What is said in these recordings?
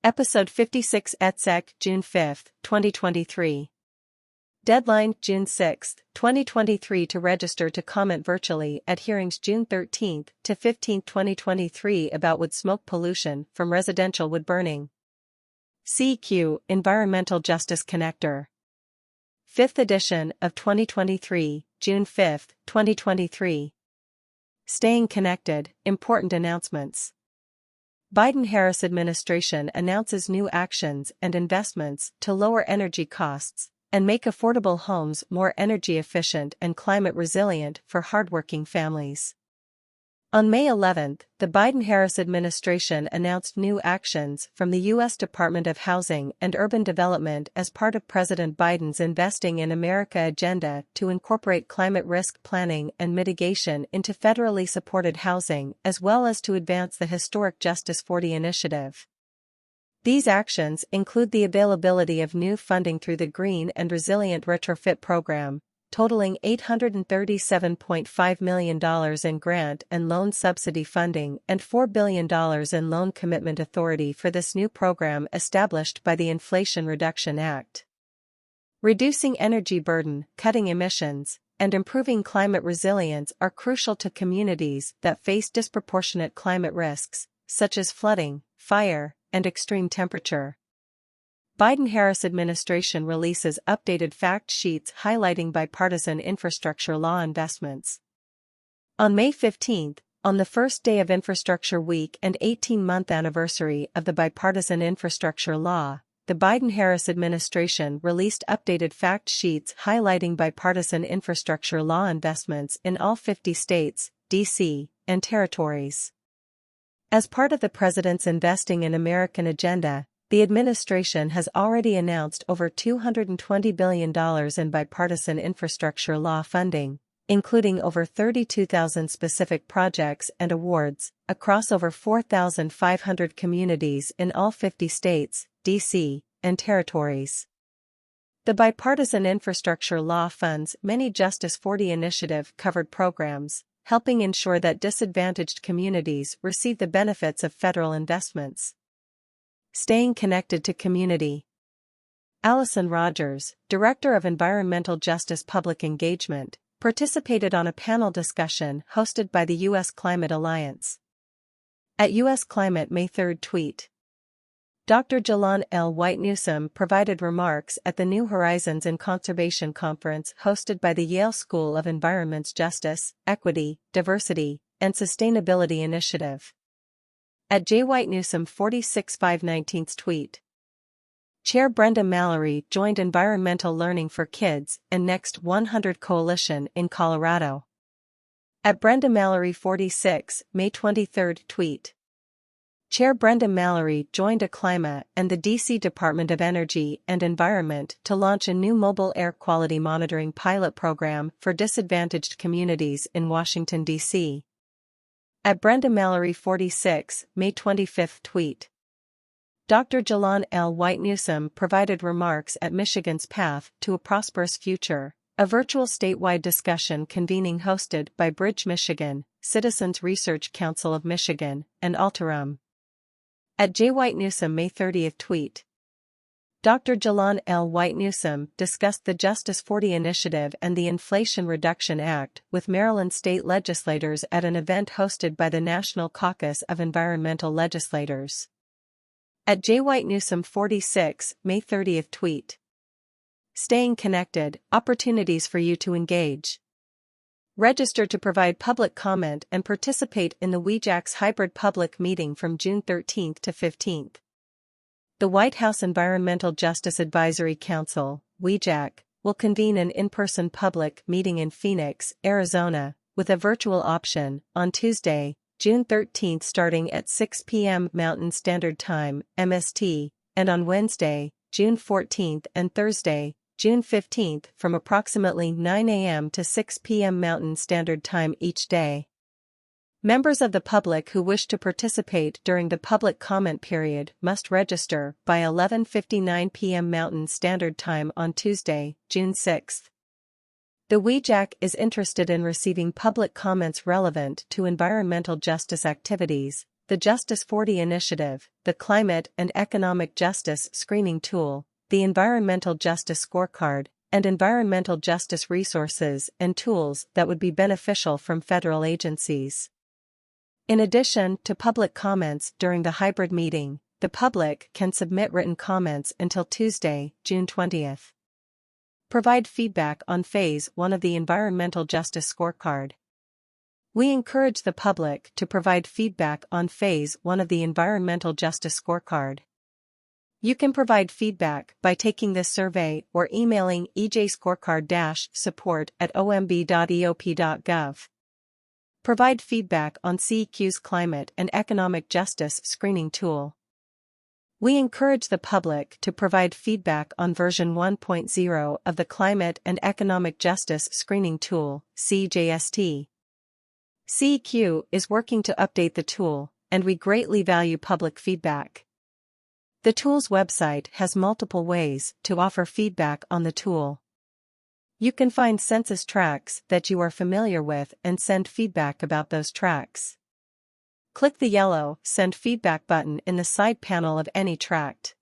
Episode 56ETCEQ, June 5, 2023. Deadline, June 6, 2023 to register to comment virtually at hearings June 13 to 15, 2023 about wood smoke pollution from residential wood burning. CEQ, Environmental Justice Connector. 5th edition of 2023, June 5, 2023. Staying connected, important announcements. Biden-Harris administration announces new actions and investments to lower energy costs and make affordable homes more energy efficient and climate resilient for hardworking families. On May 11, the Biden-Harris administration announced new actions from the U.S. Department of Housing and Urban Development as part of President Biden's Investing in America agenda to incorporate climate risk planning and mitigation into federally supported housing as well as to advance the historic Justice 40 initiative. These actions include the availability of new funding through the Green and Resilient Retrofit Program, totaling $837.5 million in grant and loan subsidy funding and $4 billion in loan commitment authority for this new program established by the Inflation Reduction Act. Reducing energy burden, cutting emissions, and improving climate resilience are crucial to communities that face disproportionate climate risks, such as flooding, fire, and extreme temperature. Biden-Harris administration releases updated fact sheets highlighting bipartisan infrastructure law investments. On May 15, on the first day of Infrastructure Week and 18-month anniversary of the bipartisan infrastructure law, the Biden-Harris administration released updated fact sheets highlighting bipartisan infrastructure law investments in all 50 states, D.C., and territories. As part of the president's Investing in American agenda, the administration has already announced over $220 billion in bipartisan infrastructure law funding, including over 32,000 specific projects and awards, across over 4,500 communities in all 50 states, D.C., and territories. The bipartisan infrastructure law funds many Justice 40 initiative-covered programs, helping ensure that disadvantaged communities receive the benefits of federal investments. Staying connected to community. Allison Rogers, Director of Environmental Justice Public Engagement, participated on a panel discussion hosted by the U.S. Climate Alliance. At U.S. Climate May 3 tweet. Dr. Jalon L. White-Newsome provided remarks at the New Horizons in Conservation Conference hosted by the Yale School of Environment's Justice, Equity, Diversity, and Sustainability Initiative. At J. White-Newsome 46/5/19 tweet. Chair Brenda Mallory joined Environmental Learning for Kids and Next 100 Coalition in Colorado. At Brenda Mallory 46, May 23 tweet. Chair Brenda Mallory joined ACLIMA and the D.C. Department of Energy and Environment to launch a new mobile air quality monitoring pilot program for disadvantaged communities in Washington, D.C. At Brenda Mallory 46, May 25 tweet. Dr. Jalon L. White-Newsome provided remarks at Michigan's Path to a Prosperous Future, a virtual statewide discussion convening hosted by Bridge Michigan, Citizens Research Council of Michigan, and Alterum. At J. White-Newsome May 30 tweet. Dr. Jalon L. White-Newsome discussed the Justice 40 initiative and the Inflation Reduction Act with Maryland state legislators at an event hosted by the National Caucus of Environmental Legislators. At J. White-Newsome 46, May 30 tweet. Staying connected, opportunities for you to engage. Register to provide public comment and participate in the WEJAC's hybrid public meeting from June 13 to 15. The White House Environmental Justice Advisory Council, WEJAC, will convene an in-person public meeting in Phoenix, Arizona, with a virtual option, on Tuesday, June 13 starting at 6 p.m. Mountain Standard Time, MST, and on Wednesday, June 14 and Thursday, June 15 from approximately 9 a.m. to 6 p.m. Mountain Standard Time each day. Members of the public who wish to participate during the public comment period must register by 11:59 p.m. Mountain Standard Time on Tuesday, June 6. The WEJAC is interested in receiving public comments relevant to environmental justice activities, the Justice 40 Initiative, the Climate and Economic Justice Screening Tool, the Environmental Justice Scorecard, and environmental justice resources and tools that would be beneficial from federal agencies. In addition to public comments during the hybrid meeting, the public can submit written comments until Tuesday, June 20th. Provide feedback on Phase 1 of the Environmental Justice Scorecard. We encourage the public to provide feedback on Phase 1 of the Environmental Justice Scorecard. You can provide feedback by taking this survey or emailing ejscorecard-support@omb.eop.gov. Provide feedback on CEQ's Climate and Economic Justice Screening Tool. We encourage the public to provide feedback on version 1.0 of the Climate and Economic Justice Screening Tool, CJST. CEQ is working to update the tool, and we greatly value public feedback. The tool's website has multiple ways to offer feedback on the tool. You can find census tracts that you are familiar with and send feedback about those tracts. Click the yellow Send Feedback button in the side panel of any tract.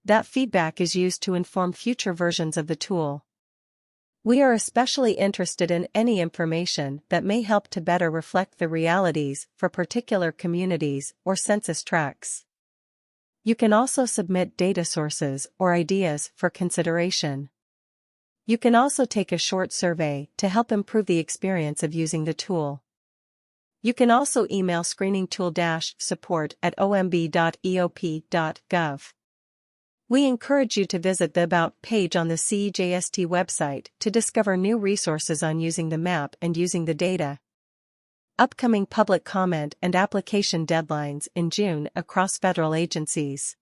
That feedback is used to inform future versions of the tool. We are especially interested in any information that may help to better reflect the realities for particular communities or census tracts. You can also submit data sources or ideas for consideration. You can also take a short survey to help improve the experience of using the tool. You can also email screeningtool-support@omb.eop.gov. We encourage you to visit the About page on the CJST website to discover new resources on using the map and using the data. Upcoming public comment and application deadlines in June across federal agencies.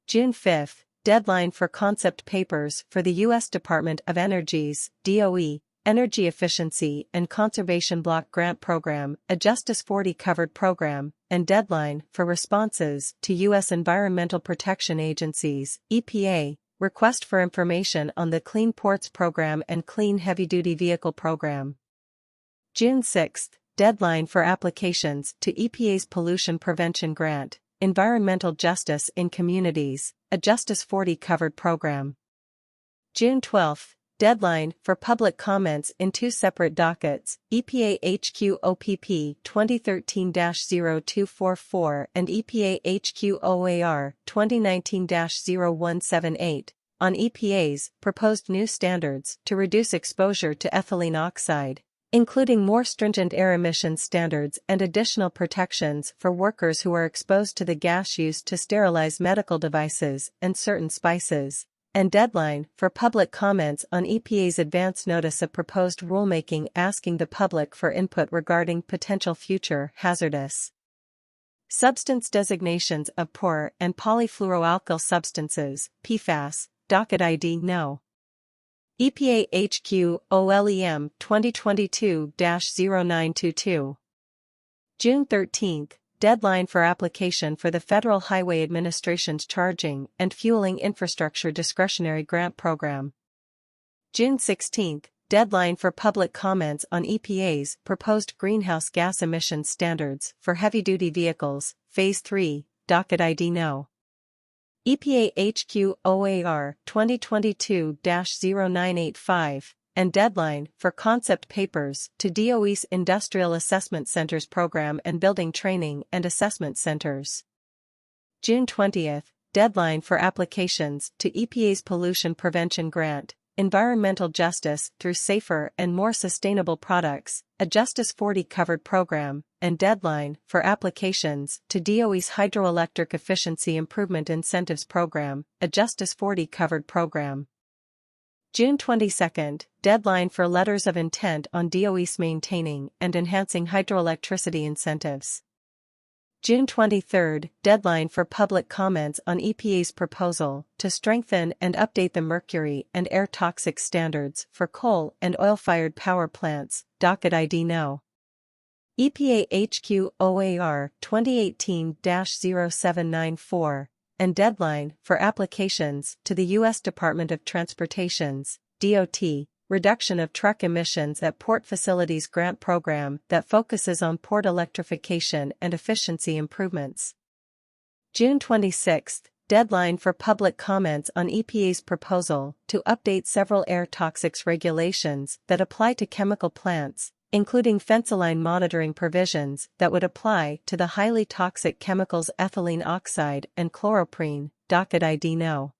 June 5th, deadline for concept papers for the U.S. Department of Energy's DOE Energy Efficiency and Conservation Block Grant Program, a Justice 40 covered program, and deadline for responses to U.S. Environmental Protection Agency's EPA request for information on the Clean Ports Program and Clean Heavy-Duty Vehicle Program. June 6th, deadline for applications to EPA's Pollution Prevention Grant, Environmental Justice in Communities, a Justice 40 covered program. June 12th, deadline for public comments in two separate dockets, EPA HQ OPP 2013-0244 and EPA HQ OAR 2019-0178, on EPA's proposed new standards to reduce exposure to ethylene oxide, including more stringent air emissions standards and additional protections for workers who are exposed to the gas used to sterilize medical devices and certain spices, and deadline for public comments on EPA's advance notice of proposed rulemaking asking the public for input regarding potential future hazardous substance designations of per- and polyfluoroalkyl substances, PFAS, docket ID No. EPA HQ OLEM 2022-0922. June 13th, deadline for application for the Federal Highway Administration's Charging and Fueling Infrastructure Discretionary Grant Program. June 16th, deadline for public comments on EPA's proposed greenhouse gas emissions standards for heavy-duty vehicles, Phase 3, docket ID No. EPA HQ OAR 2022-0985, and deadline for concept papers to DOE's Industrial Assessment Centers Program and Building Training and Assessment Centers. June 20th, deadline for applications to EPA's Pollution Prevention Grant, Environmental Justice through Safer and More Sustainable Products, a Justice 40 covered program, and deadline for applications to DOE's Hydroelectric Efficiency Improvement Incentives Program, a Justice 40 covered program. June 22nd, deadline for letters of intent on DOE's maintaining and enhancing hydroelectricity incentives. June 23rd, deadline for public comments on EPA's proposal to strengthen and update the mercury and air toxic standards for coal and oil-fired power plants, docket ID No. EPA HQ OAR 2018-0794, and deadline for applications to the U.S. Department of Transportation's DOT Reduction of Truck Emissions at Port Facilities Grant Program that focuses on port electrification and efficiency improvements. June 26, deadline for public comments on EPA's proposal to update several air toxics regulations that apply to chemical plants, including fenceline monitoring provisions that would apply to the highly toxic chemicals ethylene oxide and chloroprene, docket ID No.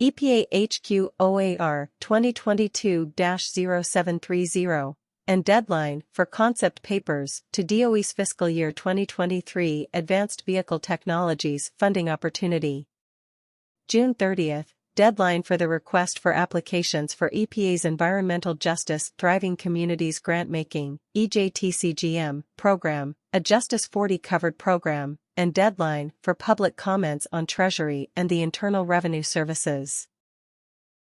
EPA HQ OAR 2022-0730, and deadline for concept papers to DOE's fiscal year 2023 Advanced Vehicle Technologies Funding Opportunity. June 30, deadline for the request for applications for EPA's Environmental Justice Thriving Communities Grantmaking (EJTCGM) program, a Justice 40 covered program, and deadline for public comments on Treasury and the Internal Revenue Services.